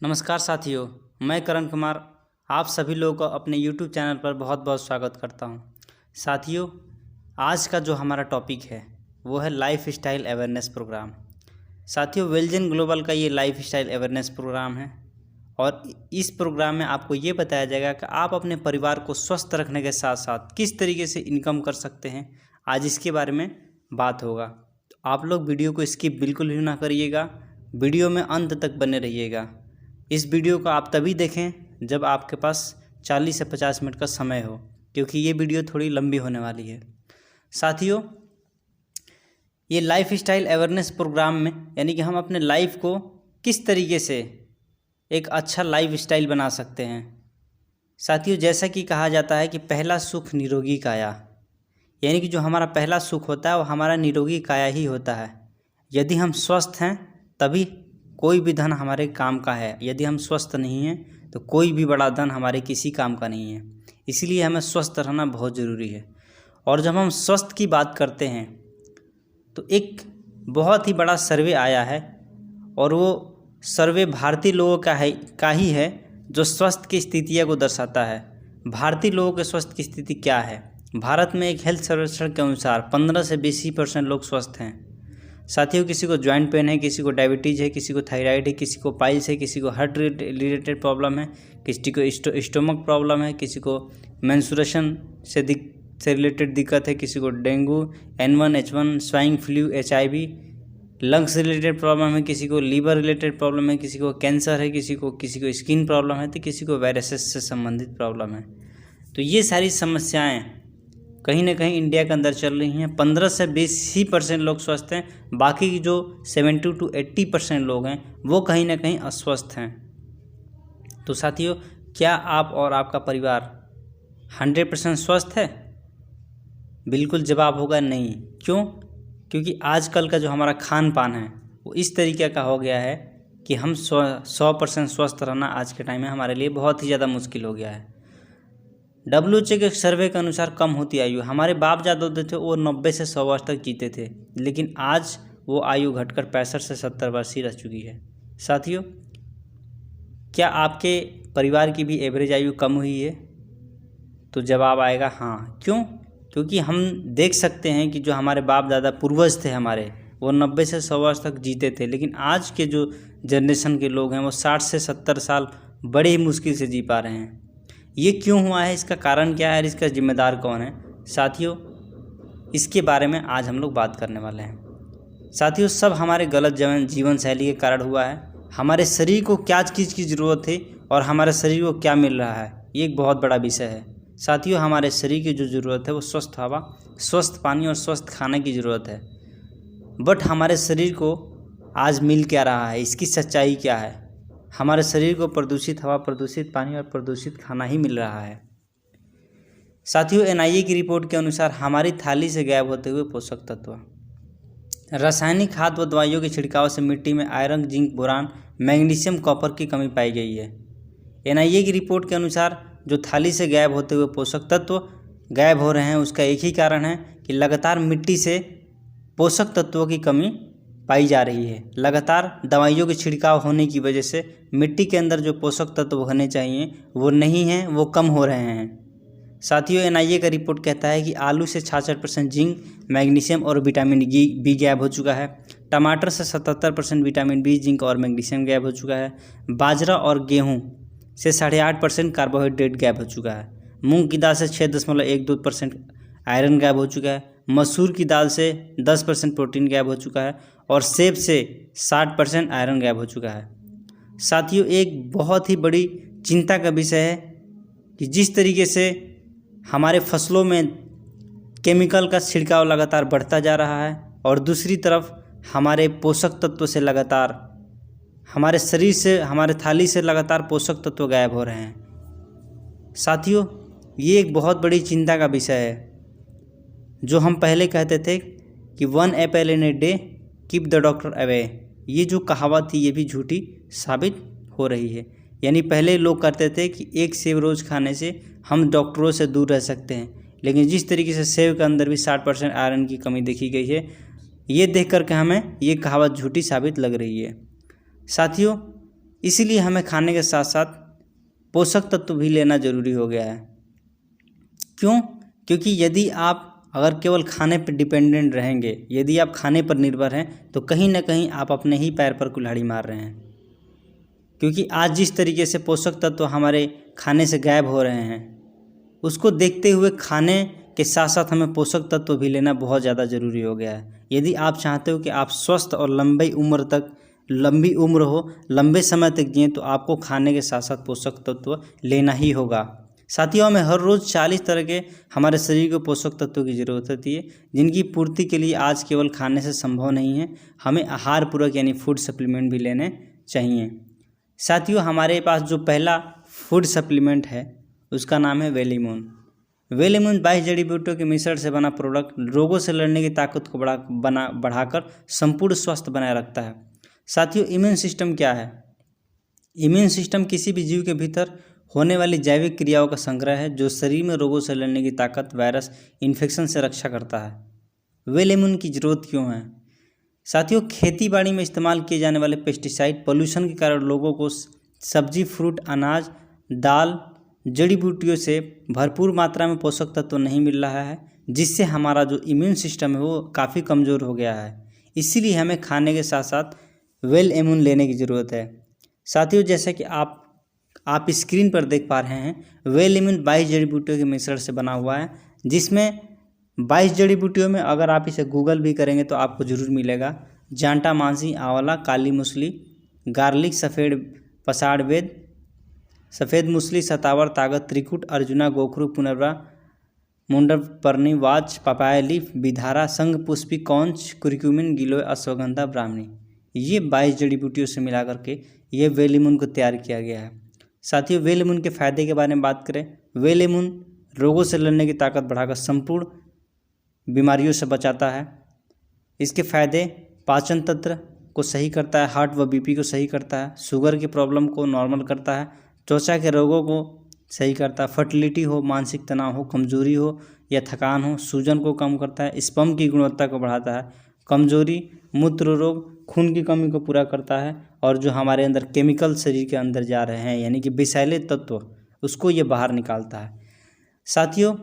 नमस्कार साथियों, मैं करण कुमार आप सभी लोगों को अपने YouTube चैनल पर बहुत बहुत स्वागत करता हूं। साथियों, आज का जो हमारा टॉपिक है वो है लाइफ स्टाइल अवेयरनेस प्रोग्राम। साथियों, वेलजन ग्लोबल का ये लाइफ स्टाइल अवेयरनेस प्रोग्राम है और इस प्रोग्राम में आपको ये बताया जाएगा कि आप अपने परिवार को स्वस्थ रखने के साथ साथ किस तरीके से इनकम कर सकते हैं। आज इसके बारे में बात होगा, तो आप लोग वीडियो को स्किप बिल्कुल भी ना करिएगा, वीडियो में अंत तक बने रहिएगा। इस वीडियो को आप तभी देखें जब आपके पास 40 से 50 मिनट का समय हो, क्योंकि ये वीडियो थोड़ी लंबी होने वाली है। साथियों, ये लाइफ स्टाइल अवेयरनेस प्रोग्राम में यानी कि हम अपने लाइफ को किस तरीके से एक अच्छा लाइफ स्टाइल बना सकते हैं। साथियों, जैसा कि कहा जाता है कि पहला सुख निरोगी काया, यानी कि जो हमारा पहला सुख होता है वो हमारा निरोगी काया ही होता है। यदि हम स्वस्थ हैं तभी कोई भी धन हमारे काम का है, यदि हम स्वस्थ नहीं हैं तो कोई भी बड़ा धन हमारे किसी काम का नहीं है। इसीलिए हमें स्वस्थ रहना बहुत ज़रूरी है। और जब हम स्वस्थ की बात करते हैं तो एक बहुत ही बड़ा सर्वे आया है और वो सर्वे भारतीय लोगों का ही है जो स्वस्थ की स्थितियों को दर्शाता है। भारतीय लोगों के स्वस्थ की स्थिति क्या है? भारत में एक हेल्थ सर्वेक्षण के अनुसार 15 से 20% लोग स्वस्थ हैं। साथियों, किसी को जॉइंट पेन है, किसी को डायबिटीज़ है, किसी को थायराइड है, किसी को पाइल्स है, किसी को हार्ट रिलेटेड प्रॉब्लम है, किसी को स्टोमक प्रॉब्लम है, किसी को मेंस्ट्रुएशन से रिलेटेड दिक्कत है, किसी को dengue, N1, H1, swine flu, HIV, lungs related problem है, किसी को लीवर रिलेटेड प्रॉब्लम है, किसी को कैंसर है, किसी को स्किन प्रॉब्लम है, तो किसी को वायरसेस से संबंधित प्रॉब्लम है। तो ये सारी समस्याएँ कहीं ना कहीं इंडिया के अंदर चल रही हैं। 15 से 20% लोग स्वस्थ हैं, बाकी जो 70 to 80% लोग हैं वो कहीं ना कहीं अस्वस्थ हैं। तो साथियों, क्या आप और आपका परिवार 100% स्वस्थ है? बिल्कुल जवाब होगा नहीं। क्यों? क्योंकि आजकल का जो हमारा खान पान है वो इस तरीके का हो गया है कि हम 100% स्वस्थ रहना आज के टाइम में हमारे लिए बहुत ही ज़्यादा मुश्किल हो गया है। WHO के सर्वे के अनुसार कम होती आयु, हमारे बाप दादा थे वो 90 से 100 वर्ष तक जीते थे, लेकिन आज वो आयु घटकर 65 से 70 वर्ष ही रह चुकी है। साथियों, क्या आपके परिवार की भी एवरेज आयु कम हुई है? तो जवाब आएगा हाँ। क्यों? क्योंकि हम देख सकते हैं कि जो हमारे बाप दादा पूर्वज थे हमारे, वो 90 से 100 वर्ष तक जीते थे, लेकिन आज के जो जनरेशन के लोग हैं वो 60 से 70 साल बड़े ही मुश्किल से जी पा रहे हैं। ये क्यों हुआ है? इसका कारण क्या है और इसका जिम्मेदार कौन है? साथियों, इसके बारे में आज हम लोग बात करने वाले हैं। साथियों, सब हमारे गलत जीवन शैली के कारण हुआ है। हमारे शरीर को क्या चीज़ की ज़रूरत है और हमारे शरीर को क्या मिल रहा है, ये एक बहुत बड़ा विषय है। साथियों, हमारे शरीर की जो ज़रूरत है वो स्वस्थ हवा, स्वस्थ पानी और स्वस्थ खाने की ज़रूरत है। बट हमारे शरीर को आज मिल क्या रहा है, इसकी सच्चाई क्या है? हमारे शरीर को प्रदूषित हवा, प्रदूषित पानी और प्रदूषित खाना ही मिल रहा है। साथियों, NIA की रिपोर्ट के अनुसार हमारी थाली से गायब होते हुए पोषक तत्व, रासायनिक खाद व दवाइयों के छिड़काव से मिट्टी में iron, zinc, boron, magnesium, copper की कमी पाई गई है। NIA की रिपोर्ट के अनुसार जो थाली से गायब होते हुए पोषक तत्व गायब हो रहे हैं उसका एक ही कारण है कि लगातार मिट्टी से पोषक तत्वों की कमी पाई जा रही है। लगातार दवाइयों के छिड़काव होने की वजह से मिट्टी के अंदर जो पोषक तत्व होने चाहिए वो नहीं हैं, वो कम हो रहे हैं। साथियों, NIA का रिपोर्ट कहता है कि आलू से 66% जिंक, मैग्नीशियम और विटामिन बी गायब हो चुका है। टमाटर से 77% विटामिन बी, जिंक और मैग्नीशियम गायब हो चुका है। बाजरा और गेहूँ से 8.5% कार्बोहाइड्रेट गायब हो चुका है। मूँग की दाल से 6.12% आयरन गायब हो चुका है। मसूर की दाल से 10% प्रोटीन गायब हो चुका है और सेब से 60% आयरन गायब हो चुका है। साथियों, एक बहुत ही बड़ी चिंता का विषय है कि जिस तरीके से हमारे फसलों में केमिकल का छिड़काव लगातार बढ़ता जा रहा है और दूसरी तरफ हमारे पोषक तत्व से लगातार हमारे शरीर से, हमारे थाली से लगातार पोषक तत्व गायब हो रहे हैं। साथियों, ये एक बहुत बड़ी चिंता का विषय है। जो हम पहले कहते थे कि 1 Apple in a day keep the doctor away, ये जो कहावत थी ये भी झूठी साबित हो रही है। यानी पहले लोग कहते थे कि एक सेब रोज़ खाने से हम डॉक्टरों से दूर रह सकते हैं, लेकिन जिस तरीके से सेब के अंदर भी 60% आयरन की कमी देखी गई है, ये देख करके हमें ये कहावत झूठी साबित लग रही है। साथियों, इसीलिए हमें खाने के साथ साथ पोषक तत्व भी लेना ज़रूरी हो गया है। क्यों? क्योंकि यदि आप अगर केवल खाने पर डिपेंडेंट रहेंगे, यदि आप खाने पर निर्भर हैं, तो कहीं ना कहीं आप अपने ही पैर पर कुल्हाड़ी मार रहे हैं। क्योंकि आज जिस तरीके से पोषक तत्व हमारे खाने से गायब हो रहे हैं, उसको देखते हुए खाने के साथ साथ हमें पोषक तत्व भी लेना बहुत ज़्यादा ज़रूरी हो गया है। यदि आप चाहते हो कि आप स्वस्थ और लंबी उम्र हो, लंबे समय तक जिएं, तो आपको खाने के साथ साथ पोषक तत्व लेना ही होगा। साथियों, हमें हर रोज़ 40 तरह के हमारे शरीर को पोषक तत्वों की ज़रूरत होती है, जिनकी पूर्ति के लिए आज केवल खाने से संभव नहीं है। हमें आहार पूरक यानी फूड सप्लीमेंट भी लेने चाहिए। साथियों, हमारे पास जो पहला फूड सप्लीमेंट है उसका नाम है वेलिमून। वेलिमून 22 जड़ी बूटियों के मिश्रण से बना प्रोडक्ट रोगों से लड़ने की ताकत को बढ़ाकर संपूर्ण स्वास्थ्य बनाए रखता है। साथियों, इम्यून सिस्टम क्या है? इम्यून सिस्टम किसी भी जीव के भीतर होने वाली जैविक क्रियाओं का संग्रह है, जो शरीर में रोगों से लड़ने की ताकत, वायरस, इन्फेक्शन से रक्षा करता है। वेलिमून की जरूरत क्यों है? साथियों, खेती बाड़ी में इस्तेमाल किए जाने वाले पेस्टिसाइड, पोल्यूशन के कारण लोगों को सब्जी, फ्रूट, अनाज, दाल, जड़ी बूटियों से भरपूर मात्रा में पोषक तत्व नहीं मिल रहा है, जिससे हमारा जो इम्यून सिस्टम है वो काफ़ी कमज़ोर हो गया है। इसीलिए हमें खाने के साथ साथ वेल इम्यून लेने की ज़रूरत है। साथियों, जैसे कि आप स्क्रीन पर देख पा रहे हैं, वेल इम्यून 22 जड़ी बूटियों के मिश्रण से बना हुआ है, जिसमें 22 जड़ी बूटियों में अगर आप इसे गूगल भी करेंगे तो आपको ज़रूर मिलेगा। जांटा मांसी, आंवला, काली मूसली, गार्लिक, सफ़ेद पसाड़ वेद, सफ़ेद मूसली, सतावर, तागत, त्रिकुट, अर्जुना, गोखरू, पुनर्वा, मुंडरपर्णी, वाच, पपाया लीफ, बिधारा, संघ पुष्पी, कौंच, कुरिक्यूमिन, गिलोय, अश्वगंधा, ब्राह्मणी, ये 22 जड़ी बूटियों से मिला करके ये वेलिमून को तैयार किया गया है। साथियों, वेलिमून के फ़ायदे के बारे में बात करें, वेलिमून रोगों से लड़ने की ताकत बढ़ाकर संपूर्ण बीमारियों से बचाता है। इसके फ़ायदे पाचन तंत्र को सही करता है, हार्ट व बीपी को सही करता है, शुगर की प्रॉब्लम को नॉर्मल करता है, त्वचा के रोगों को सही करता है, फर्टिलिटी हो, मानसिक तनाव हो, कमजोरी हो या थकान हो, सूजन को कम करता है, स्पर्म की गुणवत्ता को बढ़ाता है, कमजोरी, मूत्र रोग, खून की कमी को पूरा करता है, और जो हमारे अंदर केमिकल शरीर के अंदर जा रहे हैं यानी कि विषैले तत्व, उसको ये बाहर निकालता है। साथियों,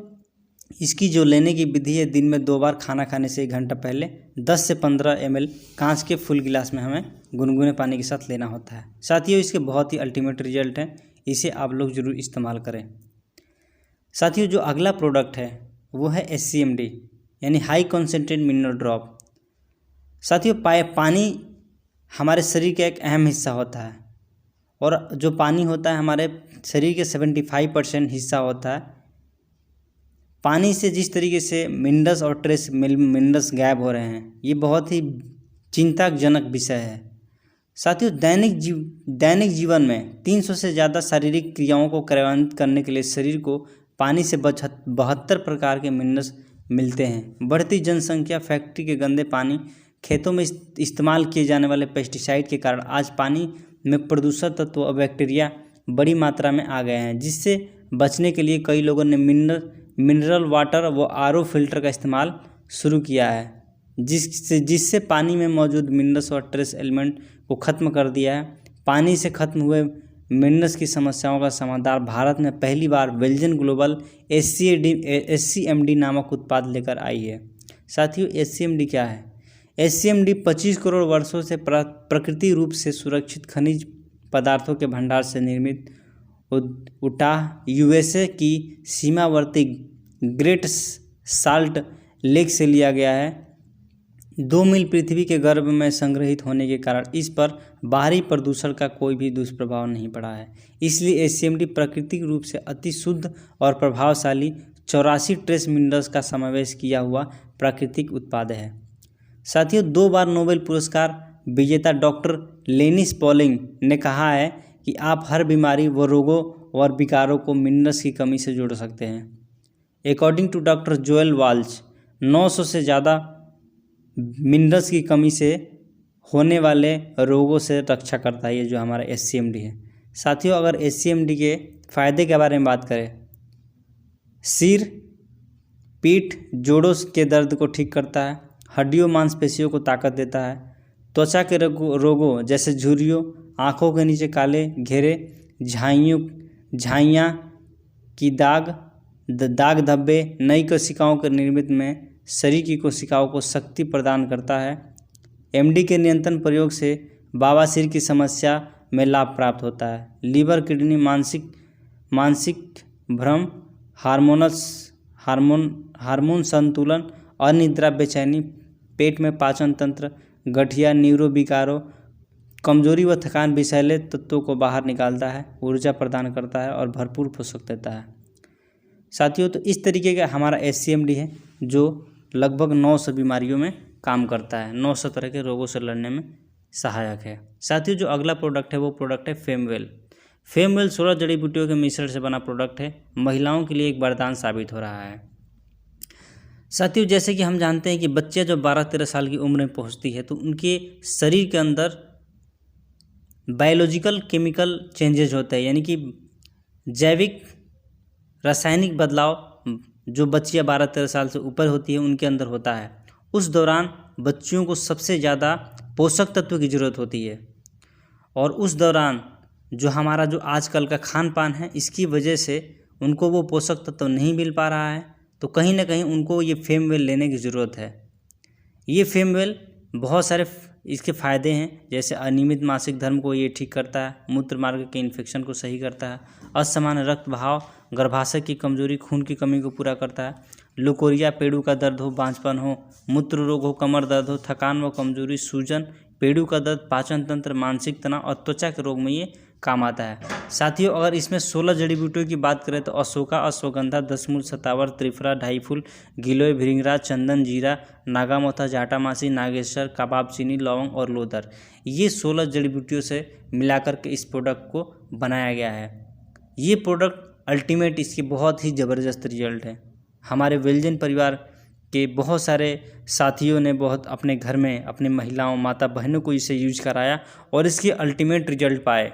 इसकी जो लेने की विधि है, दिन में 2 बार खाना खाने से 1 घंटा पहले 10 से 15 ml कांच के फुल गिलास में हमें गुनगुने पानी के साथ लेना होता है। साथियों, इसके बहुत ही अल्टीमेट रिजल्ट हैं, इसे आप लोग ज़रूर इस्तेमाल करें। साथियों, जो अगला प्रोडक्ट है वो है HCMD यानी हाई कॉन्सेंट्रेट मिनरल ड्रॉप। साथियों, पानी हमारे शरीर का एक अहम हिस्सा होता है, और जो पानी होता है हमारे शरीर के 75% हिस्सा होता है। पानी से जिस तरीके से मिनरल्स और ट्रेस मिनरल्स गायब हो रहे हैं, ये बहुत ही चिंताजनक विषय है। साथियों, दैनिक जीवन में 300 से ज़्यादा शारीरिक क्रियाओं को क्रियान्वित करने के लिए शरीर को पानी से 72 प्रकार के मिनरल्स मिलते हैं। बढ़ती जनसंख्या, फैक्ट्री के गंदे पानी, खेतों में इस्तेमाल किए जाने वाले पेस्टिसाइड के कारण आज पानी में प्रदूषक तत्व और बैक्टीरिया बड़ी मात्रा में आ गए हैं, जिससे बचने के लिए कई लोगों ने मिनरल वाटर व RO फिल्टर का इस्तेमाल शुरू किया है, जिससे पानी में मौजूद मिनरल्स और ट्रेस एलिमेंट को ख़त्म कर दिया है। पानी से ख़त्म हुए मिनरल्स की समस्याओं का समाधान भारत में पहली बार बेल्जियन ग्लोबल HCMD नामक उत्पाद लेकर आई है। साथियों, HCMD क्या है? HCMD 25 करोड़ वर्षों से प्रकृति रूप से सुरक्षित खनिज पदार्थों के भंडार से निर्मित उटाह USA की सीमावर्ती ग्रेट साल्ट लेक से लिया गया है। 2 मील पृथ्वी के गर्भ में संग्रहित होने के कारण इस पर बाहरी प्रदूषण का कोई भी दुष्प्रभाव नहीं पड़ा है। इसलिए HCMD प्राकृतिक रूप से अति शुद्ध और प्रभावशाली 84 ट्रेस मिनरल्स का समावेश किया हुआ प्राकृतिक उत्पाद है। साथियों, 2 बार नोबेल पुरस्कार विजेता डॉक्टर लेनिस पॉलिंग ने कहा है कि आप हर बीमारी व रोगों और विकारों को मिनरल्स की कमी से जोड़ सकते हैं। अकॉर्डिंग टू डॉक्टर जोएल वाल्च, 900 से ज़्यादा मिनरल्स की कमी से होने वाले रोगों से रक्षा करता है ये जो हमारा HCMD है। साथियों, अगर HCMD के फ़ायदे के बारे में बात करें, सिर, पीठ, जोड़ों के दर्द को ठीक करता है, हड्डियों मांसपेशियों को ताकत देता है, त्वचा के रोगों जैसे झुर्रियों आँखों के नीचे काले घेरे, झाइयाँ की दाग धब्बे, नई कोशिकाओं के निर्मित में शरीर की कोशिकाओं को शक्ति प्रदान करता है। एमडी के नियंत्रण प्रयोग से बवासीर की समस्या में लाभ प्राप्त होता है। लीवर, किडनी, मानसिक भ्रम, हार्मोन संतुलन, अनिद्रा, बेचैनी, पेट में पाचन तंत्र, गठिया, न्यूरो विकारों, कमजोरी व थकान विषैले तत्वों को बाहर निकालता है, ऊर्जा प्रदान करता है और भरपूर पोषक देता है। साथियों, तो इस तरीके का हमारा SCMD है जो लगभग 900 बीमारियों में काम करता है, 900 तरह के रोगों से लड़ने में सहायक है। साथियों, जो अगला प्रोडक्ट है वो प्रोडक्ट है फेमवेल। फेमवेल 16 जड़ी बूटियों के मिश्रण से बना प्रोडक्ट है, महिलाओं के लिए एक वरदान साबित हो रहा है। साथियों, जैसे कि हम जानते हैं कि बच्चे जब 12-13 साल की उम्र में पहुंचती है तो उनके शरीर के अंदर बायोलॉजिकल केमिकल चेंजेज होते हैं, यानी कि जैविक रासायनिक बदलाव जो बच्चियाँ 12-13 साल से ऊपर होती है उनके अंदर होता है। उस दौरान बच्चियों को सबसे ज़्यादा पोषक तत्व की ज़रूरत होती है और उस दौरान जो हमारा जो आजकल का खान पान है इसकी वजह से उनको वो पोषक तत्व नहीं मिल पा रहा है, तो कहीं ना कहीं उनको ये फेमवेल लेने की ज़रूरत है। ये फेमवेल बहुत सारे इसके फ़ायदे हैं, जैसे अनियमित मासिक धर्म को ये ठीक करता है, मूत्र मार्ग के इन्फेक्शन को सही करता है, असामान्य रक्त बहाव, गर्भाशय की कमजोरी, खून की कमी को पूरा करता है, लुकोरिया, पेड़ू का दर्द हो, बांझपन हो, मूत्र रोग हो, कमर दर्द हो, थकान व कमजोरी, सूजन, पेड़ू का दर्द, पाचन तंत्र, मानसिक तनाव और त्वचा के रोग में ये काम आता है। साथियों, अगर इसमें 16 जड़ी बूटियों की बात करें तो अशोका, अश्वगंधा, दसमूल, सतावर, त्रिफला, ढाई फूल, गिलोय, भृंगराज, चंदन, जीरा, नागामोथा, जाटामासी, नागेश्वर, कबाब चीनी, लौंग और लोदर, ये 16 जड़ी बूटियों से मिलाकर के इस प्रोडक्ट को बनाया गया है। ये प्रोडक्ट अल्टीमेट, इसकी बहुत ही ज़बरदस्त रिजल्ट है। हमारे वेलजन परिवार के बहुत सारे साथियों ने बहुत अपने घर में अपनी महिलाओं, माता बहनों को इसे यूज कराया और इसके अल्टीमेट रिजल्ट पाए।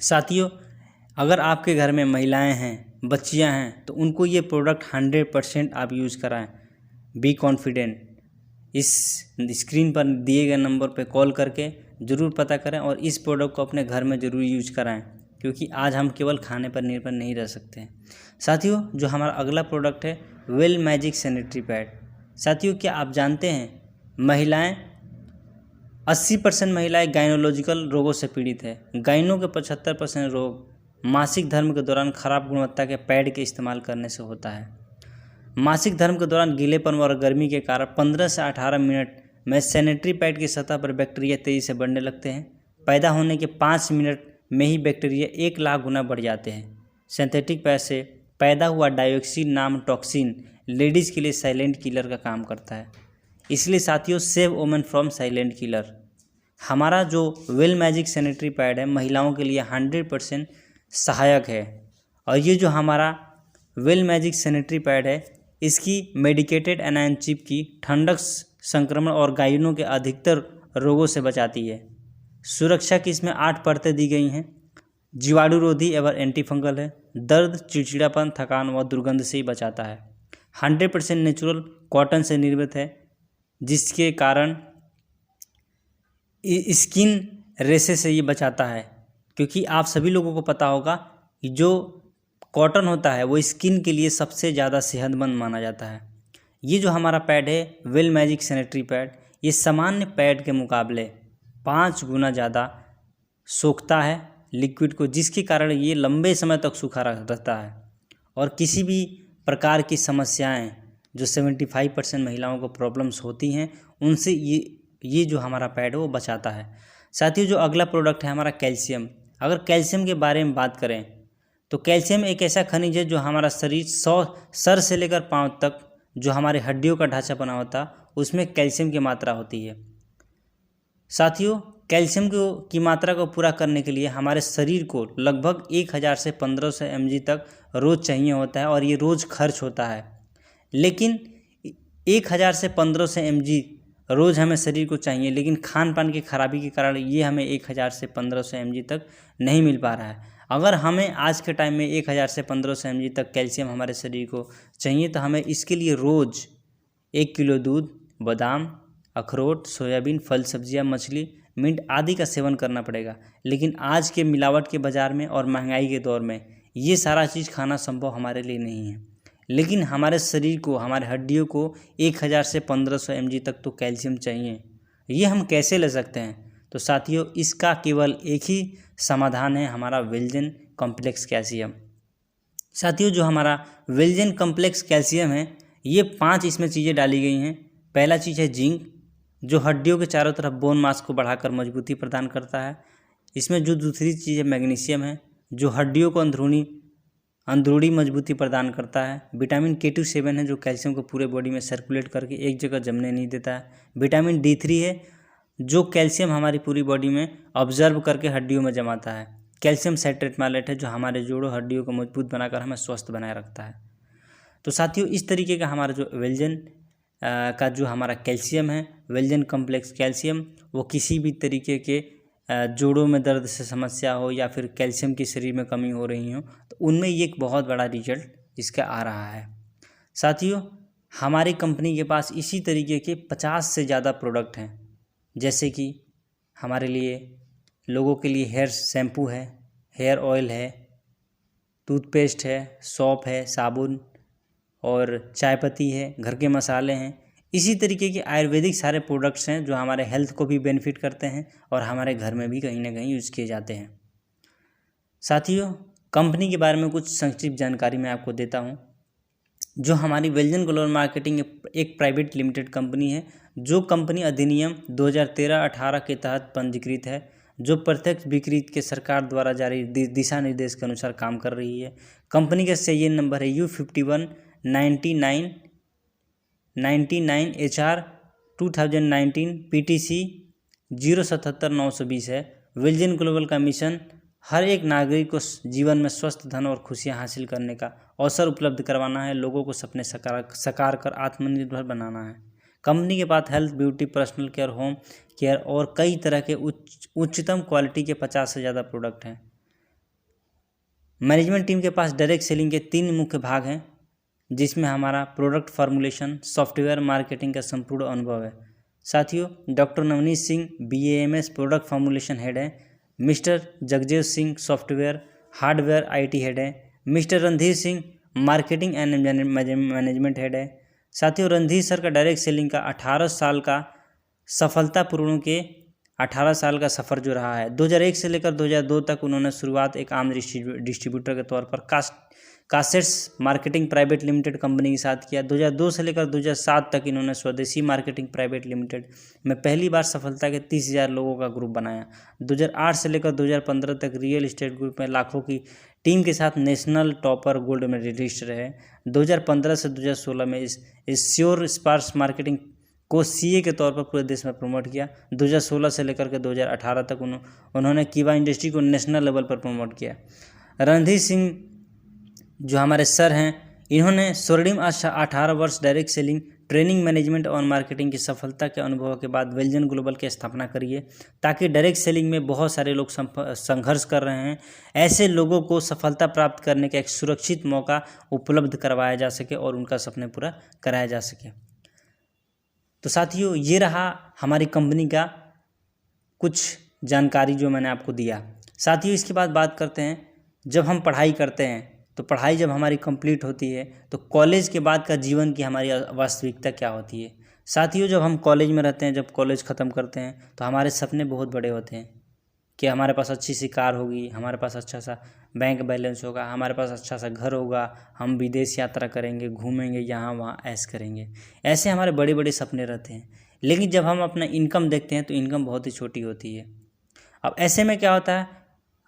साथियों, अगर आपके घर में महिलाएं हैं, बच्चियां हैं, तो उनको ये प्रोडक्ट 100% आप यूज़ कराएं। Be confident. इस स्क्रीन पर दिए गए नंबर पर कॉल करके ज़रूर पता करें और इस प्रोडक्ट को अपने घर में ज़रूर यूज कराएं, क्योंकि आज हम केवल खाने पर निर्भर नहीं रह सकते हैं। साथियों, जो हमारा अगला प्रोडक्ट है वेल मैजिक सैनिटरी पैड। साथियों, क्या आप जानते हैं महिलाएं 80% महिलाएं गायनोलॉजिकल रोगों से पीड़ित है। गायनों के 75% रोग मासिक धर्म के दौरान खराब गुणवत्ता के पैड के इस्तेमाल करने से होता है। मासिक धर्म के दौरान गीलेपन और गर्मी के कारण 15 से 18 मिनट में सैनिटरी पैड की सतह पर बैक्टीरिया तेज़ी से बढ़ने लगते हैं। पैदा होने के 5 मिनट में ही बैक्टीरिया 1 लाख गुना बढ़ जाते हैं। सिंथेटिक पैड से पैदा हुआ डायोक्सिन नाम टॉक्सिन लेडीज़ के लिए साइलेंट किलर का काम करता है। इसलिए साथियों, save women from silent killer. हमारा जो वेल मैजिक सैनिटरी पैड है महिलाओं के लिए 100% सहायक है। और ये जो हमारा वेल मैजिक सैनिटरी पैड है इसकी मेडिकेटेड एनायन चिप की ठंडक, संक्रमण और गायनों के अधिकतर रोगों से बचाती है। सुरक्षा की इसमें 8 परतें दी गई हैं। जीवाणु रोधी एवं एंटीफंगल है। दर्द, चिड़चिड़ापन, थकान व दुर्गंध से ही बचाता है। 100% नेचुरल कॉटन से निर्मित है, जिसके कारण स्किन रेशे से ये बचाता है। क्योंकि आप सभी लोगों को पता होगा कि जो कॉटन होता है वो स्किन के लिए सबसे ज़्यादा सेहतमंद माना जाता है। ये जो हमारा पैड है वेल मैजिक सैनिटरी पैड, ये सामान्य पैड के मुकाबले 5 गुना ज़्यादा सोखता है लिक्विड को, जिसके कारण ये लंबे समय तक सूखा रहता है और किसी भी प्रकार की समस्याएं जो 75% महिलाओं को प्रॉब्लम्स होती हैं उनसे ये जो हमारा पैड है वो बचाता है। साथियों, जो अगला प्रोडक्ट है हमारा कैल्शियम। अगर कैल्शियम के बारे में बात करें तो कैल्शियम एक ऐसा खनिज है जो हमारा शरीर सर से लेकर पांव तक जो हमारे हड्डियों का ढांचा बना होता है उसमें कैल्शियम की मात्रा होती है। साथियों, कैल्शियम की मात्रा को पूरा करने के लिए हमारे शरीर को लगभग 1000 से 1500 mg तक रोज़ चाहिए होता है और ये रोज़ खर्च होता है। लेकिन 1000 से 1500 mg रोज़ हमें शरीर को चाहिए, लेकिन खान पान की खराबी के कारण ये हमें 1000 से 1500 mg तक नहीं मिल पा रहा है। अगर हमें आज के टाइम में 1000 से 1500 mg तक कैल्शियम हमारे शरीर को चाहिए तो हमें इसके लिए रोज़ 1 किलो दूध, बादाम, अखरोट, सोयाबीन, फल, सब्जियां, मछली, मिंट आदि का सेवन करना पड़ेगा। लेकिन आज के मिलावट के बाज़ार में और महंगाई के दौर में ये सारा चीज़ खाना संभव हमारे लिए नहीं है। लेकिन हमारे शरीर को, हमारे हड्डियों को 1000 से 1500 mg तक तो कैल्शियम चाहिए। ये हम कैसे ले सकते हैं? तो साथियों, इसका केवल एक ही समाधान है, हमारा विल्जन कॉम्प्लेक्स कैल्शियम। साथियों, जो हमारा विल्जन कॉम्प्लेक्स कैल्शियम है, ये 5 इसमें चीज़ें डाली गई हैं। पहला चीज़ है जिंक, जो हड्डियों के चारों तरफ बोन मास को बढ़ाकर मजबूती प्रदान करता है। इसमें जो दूसरी चीज़ है मैग्नीशियम है, जो हड्डियों को अंदरूनी मजबूती प्रदान करता है। विटामिन K2-7 है, जो कैल्शियम को पूरे बॉडी में सर्कुलेट करके एक जगह जमने नहीं देता है। विटामिन D3 है, जो कैल्शियम हमारी पूरी बॉडी में ऑब्जर्व करके हड्डियों में जमाता है। कैल्शियम साइट्रेट मैलेट है, जो हमारे जोड़ों हड्डियों को मजबूत बनाकर हमें स्वस्थ बनाए रखता है। तो साथियों, इस तरीके का हमारा जो विल्जन का जो हमारा कैल्शियम है, विल्जन कॉम्प्लेक्स कैल्शियम, वो किसी भी तरीके के जोड़ों में दर्द से समस्या हो या फिर कैल्शियम की शरीर में कमी हो रही हो, तो उनमें ये एक बहुत बड़ा रिजल्ट इसका आ रहा है। साथियों, हमारी कंपनी के पास इसी तरीके के 50 से ज़्यादा प्रोडक्ट हैं, जैसे कि हमारे लिए लोगों के लिए हेयर शैम्पू है, हेयर ऑयल है, टूथपेस्ट है, सौंफ है, साबुन और चाय पत्ती है, घर के मसाले हैं। इसी तरीके के आयुर्वेदिक सारे प्रोडक्ट्स हैं जो हमारे हेल्थ को भी बेनिफिट करते हैं और हमारे घर में भी कहीं ना कहीं यूज़ किए जाते हैं। साथियों, कंपनी के बारे में कुछ संक्षिप्त जानकारी मैं आपको देता हूं। जो हमारी विल्जन ग्लोबल मार्केटिंग एक प्राइवेट लिमिटेड कंपनी है, जो कंपनी अधिनियम 2013-18 के तहत पंजीकृत है, जो प्रत्यक्ष बिक्री के सरकार द्वारा जारी दिशा निर्देश के अनुसार काम कर रही है। कंपनी का CIN नंबर है U51 99 HR 2019 PTC 077-920 है। विल्जन ग्लोबल का मिशन हर एक नागरिक को जीवन में स्वस्थ, धन और खुशियां हासिल करने का अवसर उपलब्ध करवाना है। लोगों को सपने साकार कर आत्मनिर्भर बनाना है। कंपनी के पास health, beauty, personal care, home care और कई तरह के उच्चतम क्वालिटी के 50 से ज़्यादा प्रोडक्ट हैं। मैनेजमेंट टीम के पास डायरेक्ट सेलिंग के 3 मुख्य भाग हैं, जिसमें हमारा प्रोडक्ट फार्मूलेशन, सॉफ्टवेयर, मार्केटिंग का संपूर्ण अनुभव है। साथियों, doctor Navneet Singh BAMS product formulation head है। Mister Jagjeev Singh software hardware IT head है। Mister Randhir Singh marketing and management head है। साथियों, रणधीर सर का डायरेक्ट सेलिंग का 18 साल का सफलतापूर्ण के 18 साल का सफ़र जो रहा है। 2001 से लेकर 2002 तक उन्होंने शुरुआत एक आम डिस्ट्रीब्यूटर के तौर पर कासेट्स मार्केटिंग प्राइवेट लिमिटेड कंपनी के साथ किया। 2002 से लेकर 2007 तक इन्होंने स्वदेशी मार्केटिंग प्राइवेट लिमिटेड में पहली बार सफलता के 30,000 लोगों का ग्रुप बनाया। 2008 से लेकर 2015 तक रियल एस्टेट ग्रुप में लाखों की टीम के साथ नेशनल टॉपर गोल्ड मेडलिस्ट रहे। 2015 से 2016 में इस श्योर स्पार्स मार्केटिंग को CA के तौर पर पूरे देश में प्रमोट किया। 2016 से लेकर के 2018 तक उन्होंने कीवा इंडस्ट्री को नेशनल लेवल पर प्रमोट किया। रणधीर सिंह जो हमारे सर हैं, इन्होंने स्वर्णिम 18 वर्ष डायरेक्ट सेलिंग, ट्रेनिंग, मैनेजमेंट और मार्केटिंग की सफलता के अनुभव के बाद विल्जन ग्लोबल की स्थापना करी है, ताकि डायरेक्ट सेलिंग में बहुत सारे लोग संघर्ष कर रहे हैं, ऐसे लोगों को सफलता प्राप्त करने का एक सुरक्षित मौका उपलब्ध करवाया जा सके और उनका सपने पूरा कराया जा सके। तो साथियों, ये रहा हमारी कंपनी का कुछ जानकारी जो मैंने आपको दिया। साथियों, इसके बाद बात करते हैं, जब हम पढ़ाई करते हैं तो पढ़ाई जब हमारी कंप्लीट होती है तो कॉलेज के बाद का जीवन की हमारी वास्तविकता क्या होती है। साथियों, जब हम कॉलेज में रहते हैं, जब कॉलेज ख़त्म करते हैं तो हमारे सपने बहुत बड़े होते हैं कि हमारे पास अच्छी सी कार होगी, हमारे पास अच्छा सा बैंक बैलेंस होगा, हमारे पास अच्छा सा घर होगा, हम विदेश यात्रा करेंगे, घूमेंगे, यहाँ वहाँ ऐश करेंगे। ऐसे हमारे बड़े बड़े सपने रहते हैं। लेकिन जब हम अपना इनकम देखते हैं तो इनकम बहुत ही छोटी होती है। अब ऐसे में क्या होता है,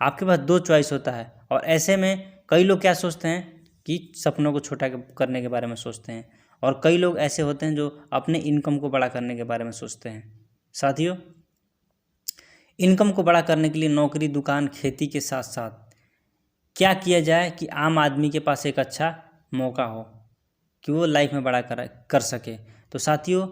आपके पास 2 चॉइस होता है, और ऐसे में कई लोग क्या सोचते हैं कि सपनों को छोटा करने के बारे में सोचते हैं, और कई लोग ऐसे होते हैं जो अपने इनकम को बड़ा करने के बारे में सोचते हैं। साथियों, इनकम को बड़ा करने के लिए नौकरी, दुकान, खेती के साथ साथ क्या किया जाए कि आम आदमी के पास एक अच्छा मौका हो कि वो लाइफ में बड़ा कर सके। तो साथियों,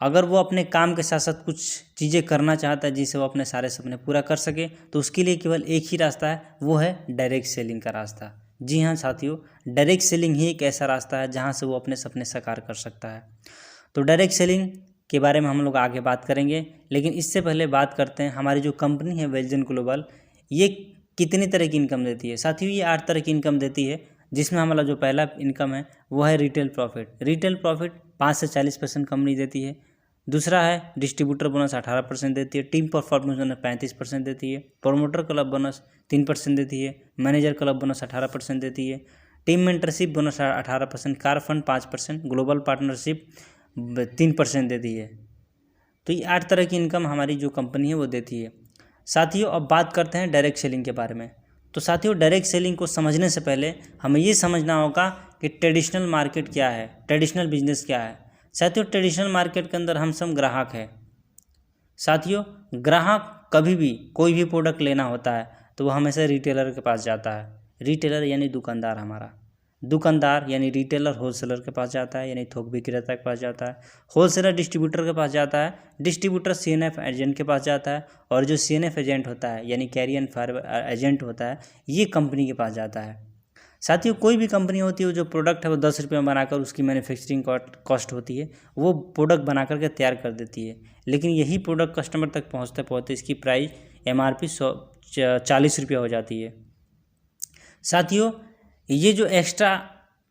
अगर वो अपने काम के साथ साथ कुछ चीज़ें करना चाहता है जिससे वो अपने सारे सपने पूरा कर सके, तो उसके लिए केवल एक ही रास्ता है, वो है डायरेक्ट सेलिंग का रास्ता। जी हाँ साथियों, डायरेक्ट सेलिंग ही एक ऐसा रास्ता है जहाँ से वो अपने सपने साकार कर सकता है। तो डायरेक्ट सेलिंग के बारे में हम लोग आगे बात करेंगे, लेकिन इससे पहले बात करते हैं हमारी जो कंपनी है वेलजन ग्लोबल, ये कितनी तरह की इनकम देती है। साथियों ये 8 तरह की इनकम देती है, जिसमें हमारा जो पहला इनकम है वो है रिटेल प्रॉफिट। रिटेल प्रॉफिट 5 से 40% कंपनी देती है। दूसरा है डिस्ट्रीब्यूटर बोनस 18% देती है। टीम परफॉर्मेंस बोनस 35% देती है। प्रोमोटर क्लब बोनस 3% देती है। मैनेजर क्लब बोनस 18% देती है। Team mentorship bonus 18%। Car fund 5%। Global partnership 3% देती है। तो ये 8 तरह की इनकम हमारी जो कंपनी है वो देती है। साथियों अब बात करते हैं डायरेक्ट सेलिंग के बारे में। तो साथियों डायरेक्ट सेलिंग को समझने से पहले हमें ये समझना होगा कि ट्रेडिशनल मार्केट क्या है, ट्रेडिशनल बिजनेस क्या है। साथियों ट्रेडिशनल मार्केट के अंदर हम सब ग्राहक हैं। साथियों ग्राहक कभी भी कोई भी प्रोडक्ट लेना होता है तो वो हमेशा रिटेलर के पास जाता है। रिटेलर यानी दुकानदार, हमारा दुकानदार यानी रिटेलर होलसेलर के पास जाता है, यानी थोक विक्रेता के पास जाता है। होलसेलर डिस्ट्रीब्यूटर के पास जाता है। डिस्ट्रीब्यूटर CNF एजेंट के पास जाता है, और जो CNF एजेंट होता है यानी कैरी एंड फॉरवर्ड एजेंट होता है, ये कंपनी के पास जाता है। साथियों कोई भी कंपनी होती है, जो प्रोडक्ट है वो 10 रुपये में बनाकर उसकी मैन्युफैक्चरिंग कॉस्ट होती है, वो प्रोडक्ट बना करके तैयार कर देती है। लेकिन यही प्रोडक्ट कस्टमर तक पहुँचते पहुँचते इसकी प्राइस MRP 40 रुपया हो जाती है। साथियों ये जो एक्स्ट्रा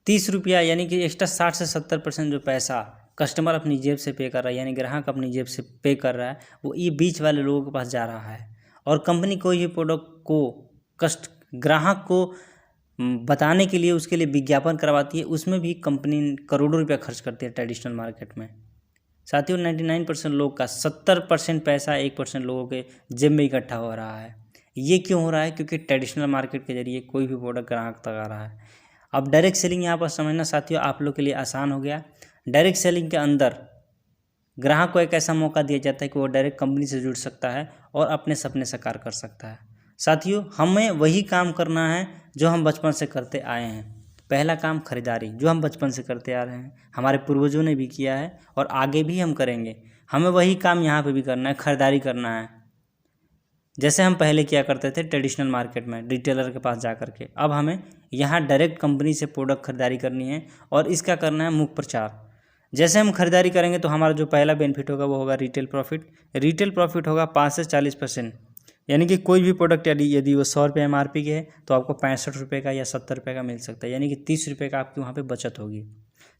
30 रुपया यानी कि एक्स्ट्रा 60 से 70% जो पैसा कस्टमर अपनी जेब से पे कर रहा है, यानी ग्राहक अपनी जेब से पे कर रहा है, वो ये बीच वाले लोगों के पास जा रहा है। और कंपनी कोई भी प्रोडक्ट को ग्राहक को बताने के लिए उसके लिए विज्ञापन करवाती है, उसमें भी कंपनी करोड़ों रुपया खर्च करती है ट्रेडिशनल मार्केट में। साथियों 99% लोग का 70% पैसा 1% लोगों के जेब में इकट्ठा हो रहा है। ये क्यों हो रहा है? क्योंकि ट्रेडिशनल मार्केट के जरिए कोई भी प्रोडक्ट ग्राहक तक आ रहा है। अब डायरेक्ट सेलिंग यहाँ पर समझना साथियों आप लोग के लिए आसान हो गया। डायरेक्ट सेलिंग के अंदर ग्राहक को एक ऐसा मौका दिया जाता है कि वो डायरेक्ट कंपनी से जुड़ सकता है और अपने सपने साकार कर सकता है। साथियों हमें वही काम करना है जो हम बचपन से करते आए हैं। पहला काम खरीदारी, जो हम बचपन से करते आ रहे हैं, हमारे पूर्वजों ने भी किया है और आगे भी हम करेंगे। हमें वही काम यहाँ पे भी करना है, खरीदारी करना है। जैसे हम पहले किया करते थे ट्रेडिशनल मार्केट में रिटेलर के पास जा कर के, अब हमें यहाँ डायरेक्ट कंपनी से प्रोडक्ट खरीदारी करनी है और इसका करना है मुख्य प्रचार। जैसे हम खरीदारी करेंगे तो हमारा जो पहला बेनिफिट होगा वो होगा रिटेल प्रॉफिट। रिटेल प्रॉफिट होगा 5 से 40%, यानी कि कोई भी प्रोडक्ट यदि वो 100 रुपये MRP के है तो आपको 65 रुपये का या 70 रुपये का मिल सकता है, यानी कि 30 रुपये का आपकी वहाँ पे बचत होगी।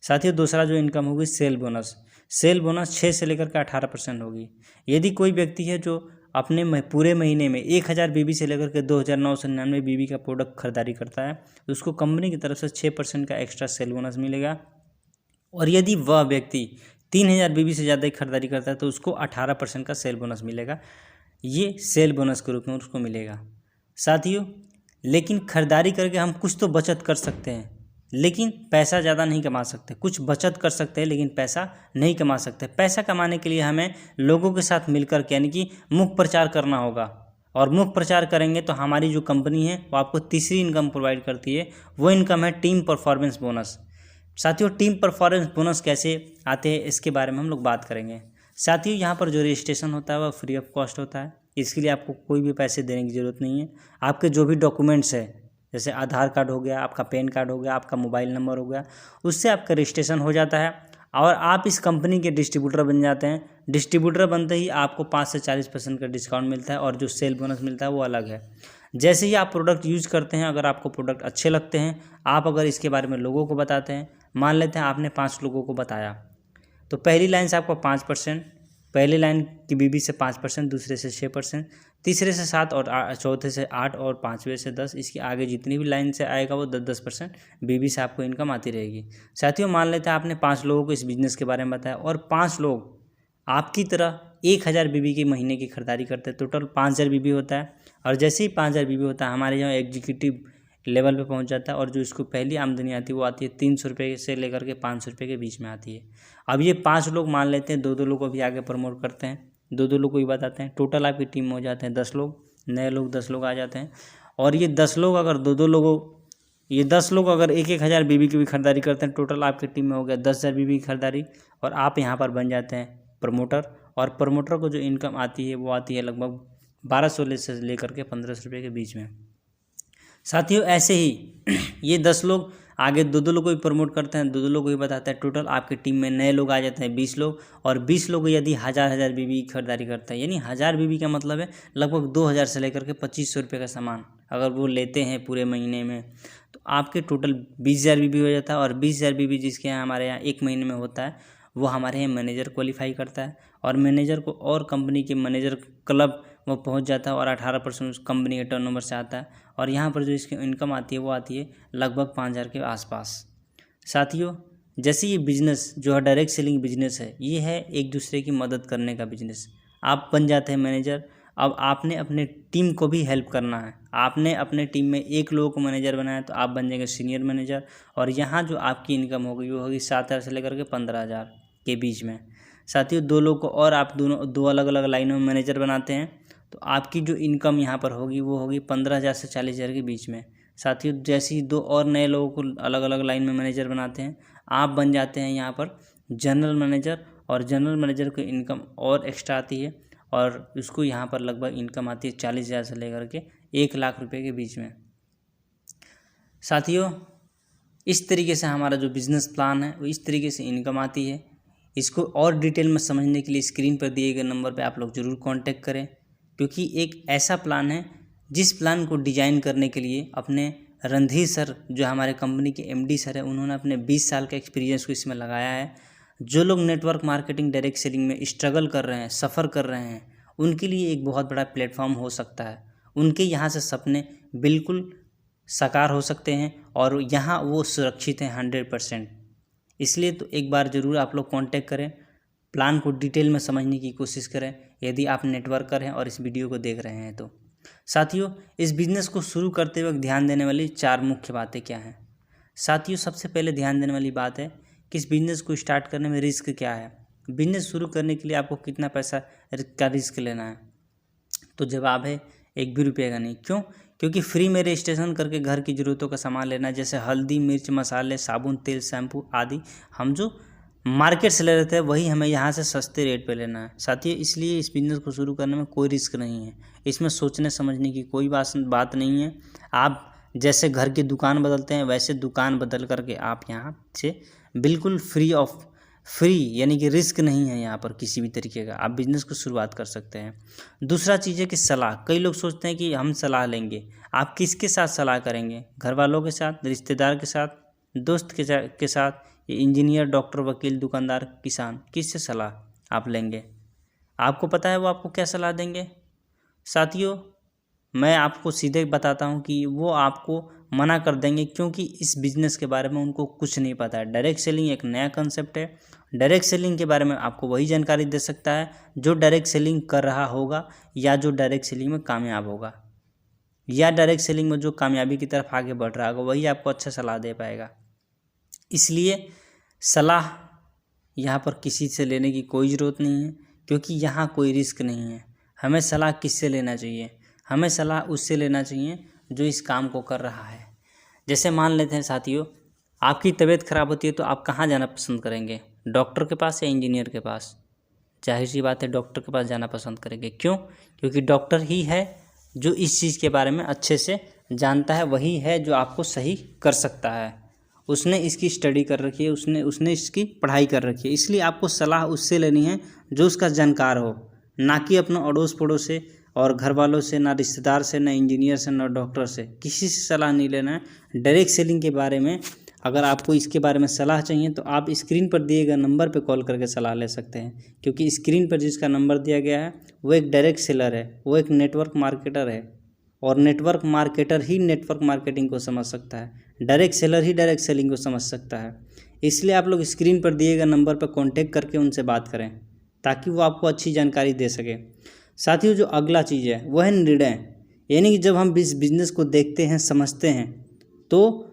साथियों दूसरा जो इनकम होगी सेल बोनस। सेल बोनस 6 से लेकर के 18% होगी। यदि कोई व्यक्ति है जो अपने पूरे महीने में 1000 BB से लेकर के 2999 BB का प्रोडक्ट खरीदारी करता है तो उसको कंपनी की तरफ से 6% का एक्स्ट्रा सेल बोनस मिलेगा। और यदि वह व्यक्ति 3000 BB से ज़्यादा खरीदारी करता है तो उसको 18% का सेल बोनस मिलेगा। ये सेल बोनस के रूप में उसको मिलेगा। साथियों लेकिन खरीदारी करके हम कुछ तो बचत कर सकते हैं, लेकिन पैसा ज़्यादा नहीं कमा सकते। कुछ बचत कर सकते हैं लेकिन पैसा नहीं कमा सकते। पैसा कमाने के लिए हमें लोगों के साथ मिलकर के यानी कि मुख्य प्रचार करना होगा, और मुख्य प्रचार करेंगे तो हमारी जो कंपनी है वो आपको तीसरी इनकम प्रोवाइड करती है। वो इनकम है टीम परफॉर्मेंस बोनस। साथियों टीम परफॉर्मेंस बोनस कैसे आते हैं इसके बारे में हम लोग बात करेंगे। साथियों यहाँ पर जो रजिस्ट्रेशन होता है वह फ्री ऑफ कॉस्ट होता है। इसके लिए आपको कोई भी पैसे देने की ज़रूरत नहीं है। आपके जो भी डॉक्यूमेंट्स है, जैसे आधार कार्ड हो गया, आपका पैन कार्ड हो गया, आपका मोबाइल नंबर हो गया, उससे आपका रजिस्ट्रेशन हो जाता है और आप इस कंपनी के डिस्ट्रीब्यूटर बन जाते हैं। डिस्ट्रीब्यूटर बनते ही आपको 5 से 40% का डिस्काउंट मिलता है और जो सेल बोनस मिलता है वो अलग है। जैसे ही आप प्रोडक्ट यूज करते हैं, अगर आपको प्रोडक्ट अच्छे लगते हैं, आप अगर इसके बारे में लोगों को बताते हैं, मान लेते हैं आपने 5 लोगों को बताया, तो पहली लाइन से आपको 5%, पहली लाइन की BB से 5%, दूसरे से 6%, तीसरे से 7 और चौथे से 8 और पाँचवें से 10, इसके आगे जितनी भी लाइन से आएगा वो 10% BB से आपको इनकम आती रहेगी। साथियों मान लेते हैं आपने 5 लोगों को इस बिज़नेस के बारे में बताया और 5 लोग आपकी तरह 1000 BB की महीने की खरीदारी करते हैं। टोटल 5000 BB होता है और जैसे ही 5000 BB होता है हमारे यहाँ एग्जीक्यूटिव लेवल पे पहुंच जाता है और जो इसको पहली आमदनी आती है वो आती है 300 रुपये से लेकर के 500 रुपये के बीच में आती है। अब ये 5 लोग मान लेते हैं, 2-2 लोग को भी आगे प्रमोट करते हैं, 2-2 लोग को भी बताते हैं, टोटल आपकी टीम में हो जाते हैं 10 लोग, नए लोग 10 लोग आ जाते हैं। और ये 10 लोग अगर 2-2 लोगों ये 10 लोग अगर 1000 BB की भी खरीदारी करते हैं, टोटल आपकी टीम में हो गया 10,000 BB की खरीदारी और आप यहाँ पर बन जाते हैं प्रमोटर। और प्रमोटर को जो इनकम आती है वो आती है लगभग 1200 से लेकर के 1500 रुपये के बीच में। साथियों ऐसे ही ये 10 लोग आगे दो लोग को भी प्रमोट करते हैं, दो लोग को भी बताते हैं। टोटल आपकी टीम में नए लोग आ जाते हैं 20 लोग, और 20 लोग यदि हज़ार बीबी की खरीदारी करते हैं, यानी 1000 बीबी का मतलब है लगभग 2000 से लेकर के 2500 रुपये का सामान अगर वो लेते हैं पूरे महीने में, तो आपके टोटल 20,000 बीबी हो जाता है। और 20,000 बीबी जिसके यहाँ हमारे यहाँ एक महीने में होता है, वो हमारे यहाँ मैनेजर क्वालिफाई करता है, और मैनेजर को और कंपनी के मैनेजर क्लब वो पहुंच जाता है, और 18% उस कंपनी के टर्नओवर से आता है। और यहाँ पर जो इसकी इनकम आती है वो आती है लगभग 5,000 के आसपास। साथियों, जैसे ये बिज़नेस जो है डायरेक्ट सेलिंग बिजनेस है, ये है एक दूसरे की मदद करने का बिजनेस। आप बन जाते हैं मैनेजर, अब आपने अपने टीम को भी हेल्प करना है। आपने अपने टीम में एक लोगों को मैनेजर बनाया तो आप बन जाएंगे सीनियर मैनेजर, और यहाँ जो आपकी इनकम होगी वो होगी 7,000 से लेकर के 15,000 के बीच में। साथियों, दो लोग को और आप दो अलग अलग लाइनों में मैनेजर बनाते हैं तो आपकी जो इनकम यहाँ पर होगी वो होगी 15,000 से 40,000 के बीच में। साथियों, जैसे ही दो और नए लोगों को अलग अलग लाइन में मैनेजर बनाते हैं, आप बन जाते हैं यहाँ पर जनरल मैनेजर, और जनरल मैनेजर को इनकम और एक्स्ट्रा आती है, और उसको यहाँ पर लगभग इनकम आती है 40,000 से लेकर के 1,00,000 रुपये के बीच में। साथियों, इस तरीके से हमारा जो बिज़नेस प्लान है वो इस तरीके से इनकम आती है। इसको और डिटेल में समझने के लिए स्क्रीन पर दिए गए नंबर पे आप लोग ज़रूर कांटेक्ट करें, क्योंकि एक ऐसा प्लान है जिस प्लान को डिजाइन करने के लिए अपने रणधीर सर जो हमारे कंपनी के एमडी सर है, उन्होंने अपने 20 साल का एक्सपीरियंस को इसमें लगाया है। जो लोग नेटवर्क मार्केटिंग डायरेक्ट सेलिंग में स्ट्रगल कर रहे हैं, सफ़र कर रहे हैं, उनके लिए एक बहुत बड़ा प्लेटफॉर्म हो सकता है। उनके यहाँ से सपने बिल्कुल साकार हो सकते हैं, और यहाँ वो सुरक्षित हैं 100%। इसलिए तो एक बार ज़रूर आप लोग कांटेक्ट करें, प्लान को डिटेल में समझने की कोशिश करें यदि आप नेटवर्कर हैं और इस वीडियो को देख रहे हैं तो। साथियों, इस बिज़नेस को शुरू करते वक्त ध्यान देने वाली 4 मुख्य बातें क्या हैं। साथियों, सबसे पहले ध्यान देने वाली बात है कि इस बिज़नेस को स्टार्ट करने में रिस्क क्या है। बिज़नेस शुरू करने के लिए आपको कितना पैसा का रिस्क लेना है, तो जवाब है 1 भी रुपये का नहीं। क्यों? क्योंकि फ्री में रजिस्ट्रेशन करके घर की ज़रूरतों का सामान लेना है, जैसे हल्दी, मिर्च, मसाले, साबुन, तेल, शैम्पू आदि हम जो मार्केट से ले रहे थे वही हमें यहाँ से सस्ते रेट पे लेना है। साथियों, इसलिए इस बिज़नेस को शुरू करने में कोई रिस्क नहीं है, इसमें सोचने समझने की कोई बात नहीं है। आप जैसे घर की दुकान बदलते हैं वैसे दुकान बदल करके आप यहाँ से बिल्कुल फ्री यानी कि रिस्क नहीं है यहाँ पर किसी भी तरीके का, आप बिज़नेस को शुरुआत कर सकते हैं। दूसरा चीज़ है कि सलाह। कई लोग सोचते हैं कि हम सलाह लेंगे, आप किसके साथ सलाह करेंगे? घर वालों के साथ, रिश्तेदार के साथ, दोस्त के साथ, इंजीनियर, डॉक्टर, वकील, दुकानदार, किसान, किससे सलाह आप लेंगे? आपको पता है वो आपको क्या सलाह देंगे? साथियों, मैं आपको सीधे बताता हूँ कि वो आपको मना कर देंगे, क्योंकि इस बिज़नेस के बारे में उनको कुछ नहीं पता है। डायरेक्ट सेलिंग एक नया कंसेप्ट है। डायरेक्ट सेलिंग के बारे में आपको वही जानकारी दे सकता है जो डायरेक्ट सेलिंग कर रहा होगा, या जो डायरेक्ट सेलिंग में कामयाब होगा, या डायरेक्ट सेलिंग में जो कामयाबी की तरफ आगे बढ़ रहा होगा, वही आपको अच्छा सलाह दे पाएगा। इसलिए सलाह यहाँ पर किसी से लेने की कोई ज़रूरत नहीं है, क्योंकि यहाँ कोई रिस्क नहीं है। हमें सलाह किससे लेना चाहिए? हमें सलाह उससे लेना चाहिए जो इस काम को कर रहा है। जैसे मान लेते हैं साथियों, आपकी तबीयत ख़राब होती है तो आप कहाँ जाना पसंद करेंगे? डॉक्टर के पास या इंजीनियर के पास? जाहिर सी बात है डॉक्टर के पास जाना पसंद करेंगे। क्यों? क्योंकि डॉक्टर ही है जो इस चीज़ के बारे में अच्छे से जानता है, वही है जो आपको सही कर सकता है। उसने इसकी स्टडी कर रखी है, उसने इसकी पढ़ाई कर रखी है। इसलिए आपको सलाह उससे लेनी है जो उसका जानकार हो, ना कि अपने अड़ोस पड़ोस से और घर वालों से, ना रिश्तेदार से, ना इंजीनियर से, ना डॉक्टर से, किसी से सलाह नहीं लेना है। डायरेक्ट सेलिंग के बारे में अगर आपको इसके बारे में सलाह चाहिए तो आप स्क्रीन पर दिए गए नंबर पर कॉल करके सलाह ले सकते हैं, क्योंकि स्क्रीन पर जिसका नंबर दिया गया है वो एक डायरेक्ट सेलर है, वो एक नेटवर्क मार्केटर है, और नेटवर्क मार्केटर ही नेटवर्क मार्केटिंग को समझ सकता है, डायरेक्ट सेलर ही डायरेक्ट सेलिंग को समझ सकता है। इसलिए आप लोग स्क्रीन पर दिए गए नंबर पर कॉन्टेक्ट करके उनसे बात करें ताकि वो आपको अच्छी जानकारी दे सके। साथियों, जो अगला चीज़ है वो है निर्णय। यानी कि जब हम इस बिज़नेस को देखते हैं, समझते हैं, तो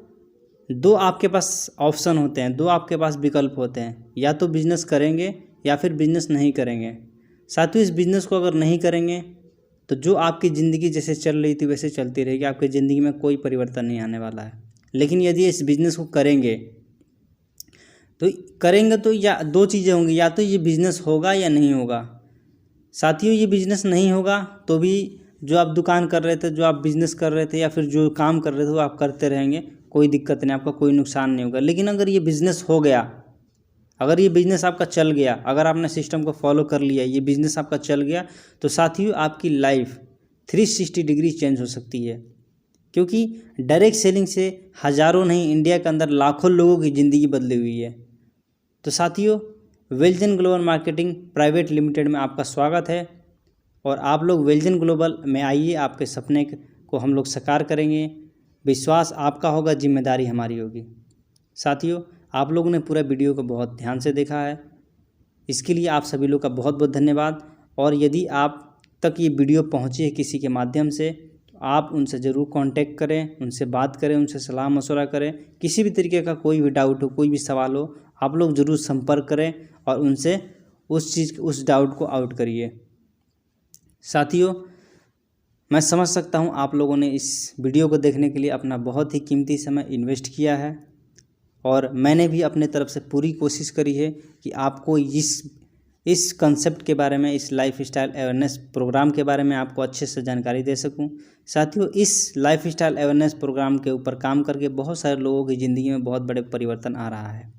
2 आपके पास ऑप्शन होते हैं, 2 आपके पास विकल्प होते हैं, या तो बिज़नेस करेंगे या फिर बिज़नेस नहीं करेंगे। साथियों, इस बिज़नेस को अगर नहीं करेंगे तो जो आपकी ज़िंदगी जैसे चल रही थी वैसे चलती रहेगी, आपकी ज़िंदगी में कोई परिवर्तन नहीं आने वाला है। लेकिन यदि इस बिज़नेस को करेंगे तो या 2 चीज़ें होंगी, या तो ये बिज़नेस होगा या नहीं होगा। साथियों, ये बिज़नेस नहीं होगा तो भी जो आप दुकान कर रहे थे, जो आप बिज़नेस कर रहे थे, या फिर जो काम कर रहे थे वो आप करते रहेंगे, कोई दिक्कत नहीं, आपका कोई नुकसान नहीं होगा। लेकिन अगर ये बिज़नेस हो गया, अगर ये बिज़नेस आपका चल गया, अगर आपने सिस्टम को फॉलो कर लिया, ये बिज़नेस आपका चल गया, तो साथियों आपकी लाइफ 360 डिग्री चेंज हो सकती है। क्योंकि डायरेक्ट सेलिंग से हज़ारों नहीं, इंडिया के अंदर लाखों लोगों की ज़िंदगी बदली हुई है। तो साथियों, वेलजन ग्लोबल मार्केटिंग प्राइवेट लिमिटेड में आपका स्वागत है और आप लोग वेलजन ग्लोबल में आइए, आपके सपने को हम लोग साकार करेंगे। विश्वास आपका होगा, जिम्मेदारी हमारी होगी। साथियों, आप लोगों ने पूरा वीडियो को बहुत ध्यान से देखा है, इसके लिए आप सभी लोग का बहुत बहुत धन्यवाद। और यदि आप तक ये वीडियो पहुँची है किसी के माध्यम से, तो आप उनसे ज़रूर कांटेक्ट करें, उनसे बात करें, उनसे सलाह मशवरा करें। किसी भी तरीके का कोई भी डाउट हो, कोई भी सवाल हो, आप लोग ज़रूर संपर्क करें और उनसे उस डाउट को आउट करिए। साथियों, मैं समझ सकता हूँ आप लोगों ने इस वीडियो को देखने के लिए अपना बहुत ही कीमती समय इन्वेस्ट किया है और मैंने भी अपने तरफ से पूरी कोशिश करी है कि आपको इस कंसेप्ट के बारे में, इस लाइफ स्टाइल अवेयरनेस प्रोग्राम के बारे में आपको अच्छे से जानकारी दे सकूं। साथियों, इस लाइफ स्टाइल अवेयरनेस प्रोग्राम के ऊपर काम करके बहुत सारे लोगों की ज़िंदगी में बहुत बड़े परिवर्तन आ रहा है।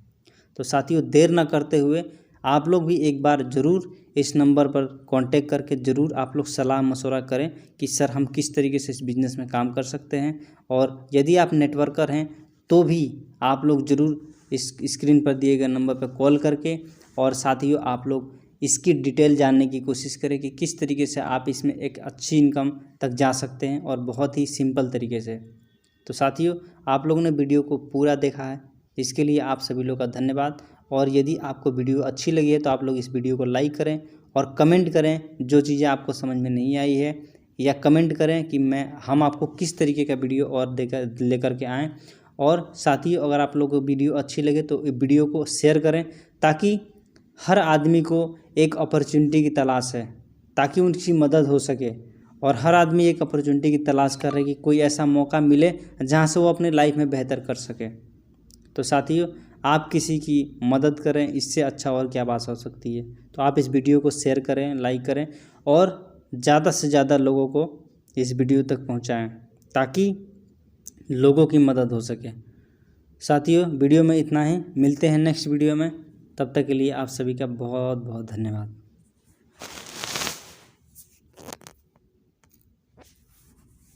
तो साथियों, देर न करते हुए आप लोग भी एक बार ज़रूर इस नंबर पर कांटेक्ट करके ज़रूर आप लोग सलाह मशवरा करें कि सर हम किस तरीके से इस बिज़नेस में काम कर सकते हैं। और यदि आप नेटवर्कर हैं तो भी आप लोग ज़रूर इस स्क्रीन पर दिए गए नंबर पर कॉल करके, और साथियों आप लोग इसकी डिटेल जानने की कोशिश करें कि किस तरीके से आप इसमें एक अच्छी इनकम तक जा सकते हैं और बहुत ही सिंपल तरीके से। तो साथियों, आप लोगों ने वीडियो को पूरा देखा है, इसके लिए आप सभी लोग का धन्यवाद। और यदि आपको वीडियो अच्छी लगी है तो आप लोग इस वीडियो को लाइक करें और कमेंट करें जो चीज़ें आपको समझ में नहीं आई है, या कमेंट करें कि हम आपको किस तरीके का वीडियो और लेकर के आएँ। और साथियों, अगर आप लोगों को वीडियो अच्छी लगे तो वीडियो को शेयर करें, ताकि हर आदमी को एक अपॉर्चुनिटी की तलाश है, ताकि उनकी मदद हो सके। और हर आदमी एक अपॉर्चुनिटी की तलाश कर रहे हैं कि कोई ऐसा मौका मिले जहां से वो अपने लाइफ में बेहतर कर सके। तो साथियों, आप किसी की मदद करें, इससे अच्छा और क्या बात हो सकती है। तो आप इस वीडियो को शेयर करें, लाइक करें और ज़्यादा से ज़्यादा लोगों को इस वीडियो तक पहुंचाएं, ताकि लोगों की मदद हो सके। साथियों, वीडियो में इतना ही, मिलते हैं नेक्स्ट वीडियो में। तब तक के लिए आप सभी का बहुत बहुत धन्यवाद।